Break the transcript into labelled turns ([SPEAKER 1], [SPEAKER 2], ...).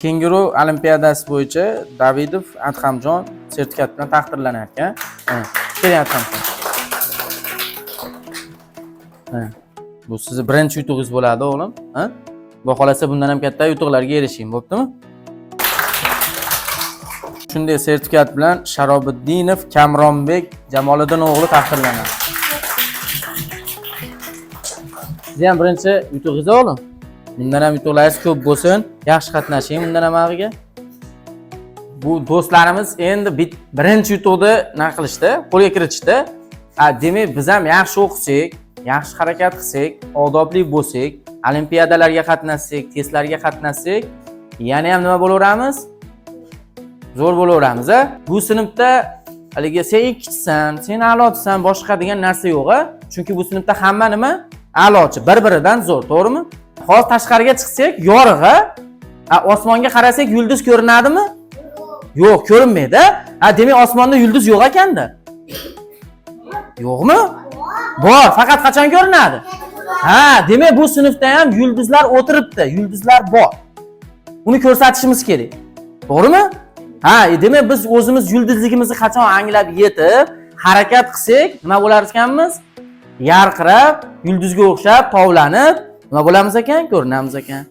[SPEAKER 1] Kenguru olimpiadasi bo'yicha Davidov Adhamjon sertifikat bilan taqdirlanar ekan. Keling Adhamjon. Bu sizni birinchi yutug'ingiz bo'ladi, o'g'lim. Xudo xolasa bundan ham katta yutuqlarga erishing, bo'ptimi? Shunday sertifikat bilan Sharobiddinov Kamronbek Jamoliddin o'g'li taqdirlanadi. Siz ham birinchi yutug'ingiz, o'g'lim. Bundan ham yutuqlaringiz ko'p bo'lsin, yaxshi qatnashing bundan ham ag'iga. Bu do'stlarimiz endi birinchi yutuqni nima qilishdi, qo'lga kiritishdi. Demak, biz ham yaxshi o'qisak, yaxshi harakat qilsak, odobli bo'lsak, olimpiadalarga qatnashsak, testlarga qatnashsak, yana ham nima bo'laveramiz? Zo'r bo'laveramiz, a? Bu sinfda haliga sen ikkichisan, sen a'lochisan, boshqa degan narsa yo'q, a? Chunki bu sinfda hamma nima? A'lochi, bir-biridan zo'r, to'g'rimi? Hozir tashqariga chiqsak, yorug'a, osmonga qarasak, yulduz ko'rinadimi? Yo'q, ko'rinmaydi. Demak, osmonda yulduz yo'q ekanda. Yo'qmi? Bor, faqat qachon ko'rinadi? Demak, bu sinfda ham yulduzlar o'tiribdi, yulduzlar bor. Uni ko'rsatishimiz kerak. To'g'rimi? Demak, biz o'zimiz yulduzligimizni qachon anglab yetib, harakat qilsak, nima bo'lar ekanmiz? Yarqirab, yulduzga o'xshab, tovlanib, nima bo'lamiz ekan? Ko'rinamiz ekan.